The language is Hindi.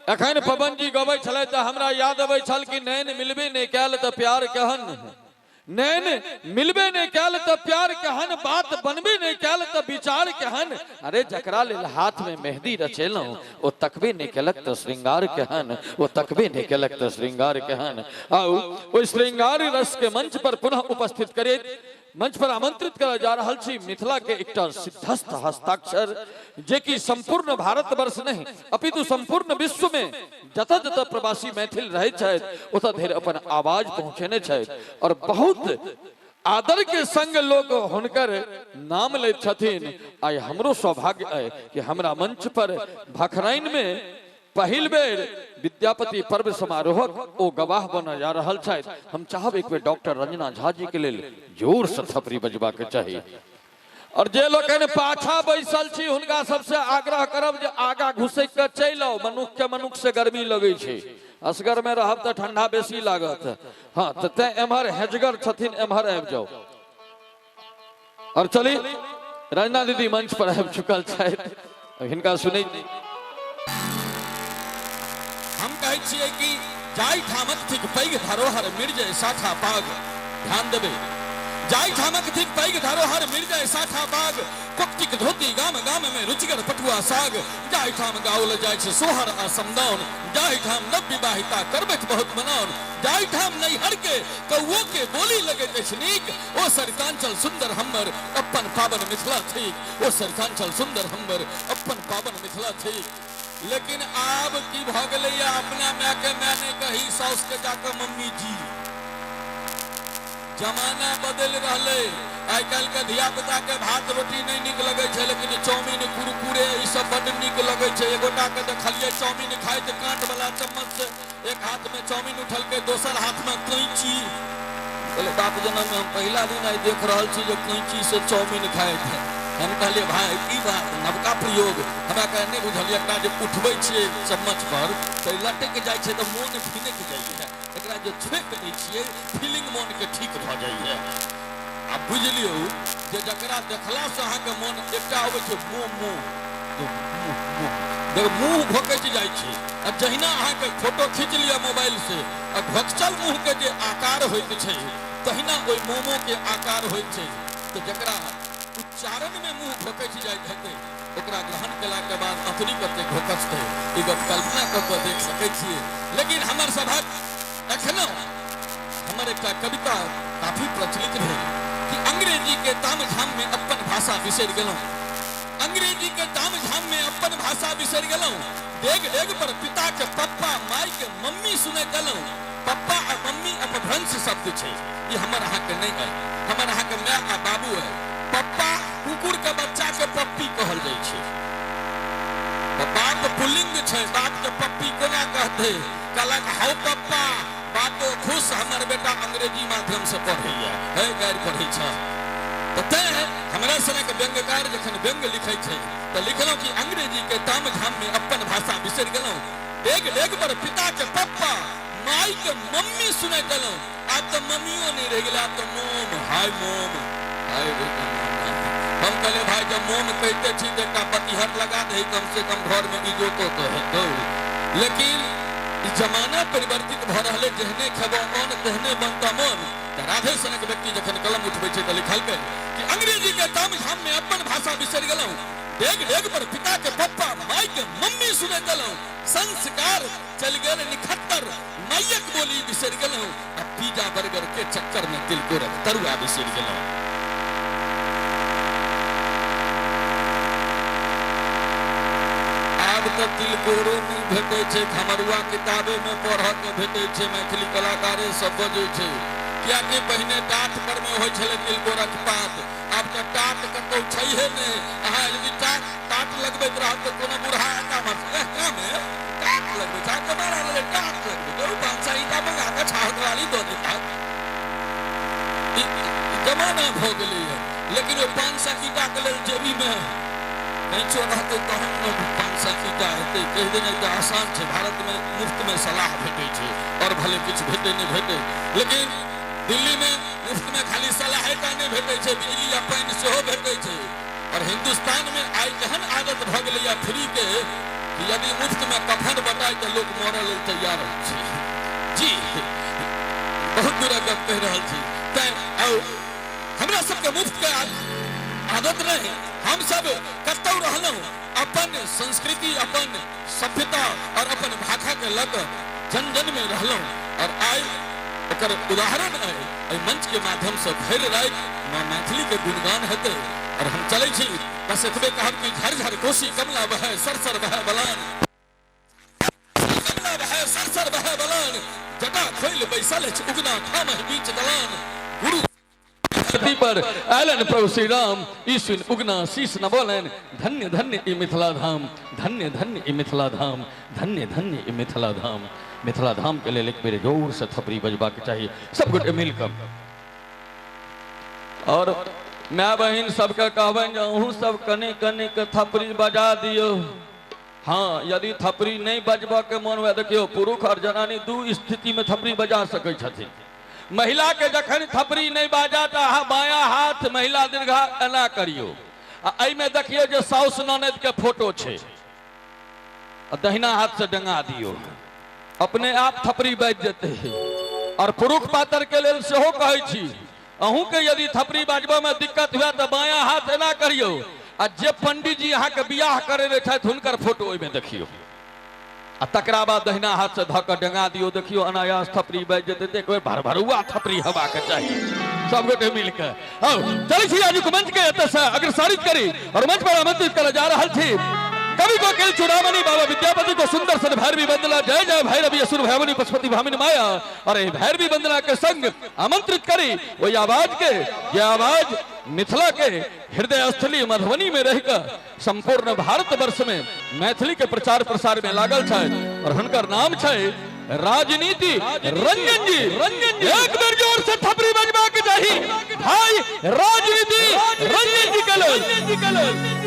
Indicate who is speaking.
Speaker 1: अखन पवन जी गबै छलै त हमरा याद अबै छल कि नैन मिलबे नहीं कैल त प्यार कहन, नैन मिलबे नहीं कैल त प्यार कहन, बात बनबे नहीं कैल त विचार कहन। अरे जकरा लेल हाथ में मेहंदी रचेलौं ओ तकबे नहीं केलक त श्रृंगार कहन, वो तकबे नहीं केलक त श्रृंगार कहन। आउ ओ श्रृंगार रस के मंच पर पुनः उपस्थित करे, मंच पर आमंत्रित करा जा रहा छी मिथिला के एकटा सिद्धस्थ हस्ताक्षर जे कि संपूर्ण भारत वर्ष नहीं अपितु संपूर्ण विश्व में जत जत प्रवासी मैथिल रहे छथि ओत धरि अपन आवाज पहुंचेने छथि और बहुत आदर के संग लोग हुनकर नाम ले छथिन। आइ हमरो सौभाग्य है कि हमरा मंच पर भखराइन में पहिल बेर विद्यापति पर्व समारोहक ओ गवाह बन जा रहा है। हम चाहब एक बेर डॉक्टर रंजना झा जी के लेल जोर से थपरी बजबा के चाहिए और जे लोग पाछा बैसल छी हुनका सबसे आग्रह करब जे आगा घुसक के चल आओ। मनुख के मनुख से गर्मी लगे छे, असगर में रहब त ठंडा बेसी लागत। हाँ तो ते एम्हर हेजगर छथिन एम्हर आबि जाओ और चली रंजना दीदी मंच पर आबि चुकल छथि, हिनका सुनै
Speaker 2: हम कहै छियै कि जाय ठामक थिक पैघ धरोहर मिर्जय साठा पाग। ध्यान देबे, जाय ठामक थिक पैघ धरोहर मिर्जय साठा पाग, कुक्तिक धोती गाम गाम में रुचिगर पटुआ साग। जाय ठाम गाओल जाय छे सोहर आ समदाउन, जाय ठाम नव विवाहिता करबैत बहुत मनाउन। जाय ठाम नैहर के कौओ के बोली लगैत अछि नीक, ओ सरितांचल सुंदर हमर अपन पावन मिथिला थिक, ओ सरितांचल सुंदर हमर अपन पावन मिथिला थिक। लेकिन आब की भ गेलै अपना माय के माय ने कही साउस के जाकर मम्मी जी। जमाना बदल रहले, आइ काल के धिया पुता के भात रोटी नहीं निक लगे छे लेकिन चाउमीन कुरकुरे ई सब बड़ निक लगे छे। एगोटा के देखलिए चाउमीन खाए त कांट वाला चम्मच से एक हाथ में चाउमीन उठल के दोसर हाथ में कैंची। बोले बाप जन्म में हम पहला दिन आई देख रहल छी जो कैंची से चाउमीन खाए थे। हम कहलिए भाई की बात नवका प्रयोग हमरा कहने बुझल एकटा जे उठबै छियै चम्मच पर त लटक जाय छै त मोन फिनक जाइए, एकरा जे छेक दै छियै फीलिंग मन के ठीक भ जाइए। आ बुझलियो जे जकरा देखला से अहाँ के मन एकटा आबै छै मोमो देख मुंह भोकैत जाय छै। आ जहिना अहाँ के फोटो खींच लिया मोबाइल से आ भक्चल मुंह के जे आकार होइत छै तहिना ओइ मोमो के आकार होइत छै। तो जकरा उच्चारण में मुंह भोकैत जाइत हेतै ओकरा ग्रहण केला के बाद अथरी कते घोकचतै ई गप कल्पना क के देख सकै छियै। लेकिन हमर सभक एखनो हमर एकटा कविता काफी प्रचलित भेल कि अंग्रेजी के तामझाम में अपन भाषा बिसरि गेलौं, अंग्रेजी के तामझाम में अपन भाषा बिसरि गेलौं। डेग डेग पर पिता के पप्पा माई के मम्मी सुने गेलौं। पप्पा आ मम्मी अपभ्रंश शब्द छै, ई हमर अहाँ के नहीं है, हमर अहाँ के माय आ बाबू है। पप्पा कुकुर के बच्चा के पप्पी कहल जाय छै, बाप पुल्लिंग छै, बाप के पप्पी कोना कहते कहलक हाउ पप्पा बातो खुश हमर बेटा अंग्रेजी माध्यम से पढ़ैया है गारि पढ़ै छ। त हमरा सनक व्यंग्यकार जखन व्यंग्य लिखै छै त लिखलौ कि अंग्रेजी के तामझाम में अपन भाषा बिसरि गेलौ। डेग डेग पर पिता के पप्पा माई के मम्मी सुने गेलौ। आब त मम्मियो नहीं रह गेला, तो मोम हाय मोम हाय बेटा। हम कहले भाई जब मोम कहते छी तो एक पतिहट लगा दे कम से कम घर में इजोतो तो हेतौ। लेकिन जमाना परिवर्तित भ रहले, जहने खेबो मन तहने बनता मन। राधे सनक व्यक्ति जखन कलम उठबै छै त लिखल के कि अंग्रेजी के तामझाम में अपन भाषा बिसरि गेलौ। डेग डेग पर पिता के पप्पा माई के मम्मी सुने गेलौ। संस्कार चल गेल निखत्तर, मायक बोली बिसरि गेलौ। आ पिज्जा बर्गर के चक्कर में तिलकोरक तरुआ बिसरि गेलौ। आब त तिलकोरो नहीं भेटै छै, खमरुआ किताबे में पढ़ के भेटै छै, मैथिली कलाकारे सब बजै छै। किया कि पहिने टाट पर में होय छले तिलकोरक पात, आब त टाट कतौ छैहे नै। अहाँ यदि टाट लगबैत रहत त कोनो बूढ़ा आका मत में टाट लगबै छै त मारा ले टाट लगबै तो पांचा ईटा मंगा के छाहत वाली दो देता। जमाना भ गेलै है, लेकिन ओ 500 ईटा के लेल जेबी में नहीं छो रहते तहन न 500 ईटा हेतै। कहि देने त आसान छै, भारत में मुफ्त में सलाह भेटै छै और भले किछ भेटै नहीं भेटै। लेकिन दिल्ली में मुफ्त में खाली सलाहेटा नहीं भेटै छै, बिजली आ पानी सेहो भेटै छै। और हिंदुस्तान में आई एहन आदत भ गेलै फ्री के कि यदि मुफ्त में कफन बटाई तो लोग मरल लेल तैयार छै जी बहुत बुरा गप कह रहल छी तैं हमरा सबके मुफ्त के आदत नहीं हम सब कतौ रहलौं अपन संस्कृति अपन सभ्यता और अपन भाषा के लग जन जन में रहलौं और आइ ओकर उदाहरण है मंच के माध्यम से भर रात मां मैथिली के गुणगान हेतै और हम चलै छी बस एतबे कहब कि झर झर कोसी कमला बहे सरसर बहे बलान कमला बहे सरसर बहे बलान जटा खोल बैसल छ उगना ठाम बीच दलान गुरु
Speaker 1: धरती पर आलन प्रभु श्री राम ईश्वर उगना शीश न बोलन धन्य धन्य ई मिथिला धाम धन्य धन्य ई मिथिला धाम धन्य धन्य ई मिथिला धाम मिथिला धाम के लिए एक बेर जोर से थपड़ी बजबा के चाहिए सब गोटे मिलकर और माय बहन सबके कहबन जे अहूँ सब कने कने के थपड़ी बजा दियो हाँ यदि थपड़ी नहीं बजबा के मन हुए देखियो पुरुष और जनानी दू स्थिति में थपड़ी बजा सकै छथिन महिला के जखन थपड़ी नहीं बाजा तो बाया हाथ महिला दीर्घा एना करियो आ में देखियो जे साउस ननद के फोटो छे दहिना हाथ से डंगा दियो अपने आप थपड़ी बाज जेते और पुरुष पातर के लेल सेहो कहै छी अहूँ के यदि थपड़ी बाजबा में दिक्कत हुआ तो बाया हाथ एना करियो आ जे पंडित जी अहाँ के बियाह करे रहे छथि हुनकर फोटो ओइ में देखियो आ तकरा बाद दहिना हाथ से धक डंगा दियो देखियो अनायास थपड़ी बाज जेते एक बेर भरभरुआ थपड़ी हवा के चाहिए सब गोटे मिलकर चलै छी आज मंच के एतऽ से अग्रसरित करी और मंच पर आमंत्रित करल जा रहल छी कवि कोकिल चूड़ामणि बाबा विद्यापति को सुंदर सन भैरवी वंदना जय जय भैरवी असुर भैरवी पशुपति भामिनी माया और भैरवी वंदना के संग आमंत्रित करी वही आवाज के ये आवाज मिथिला के हृदय स्थली मधुबनी में रहकर संपूर्ण भारत वर्ष में मैथिली के प्रचार प्रसार में लागल है और हुनकर नाम है राजनीति रंजन जी एक बार जोर से थपड़ी बजबा के चाहिए भाई राजनीति रंजन जी के लेल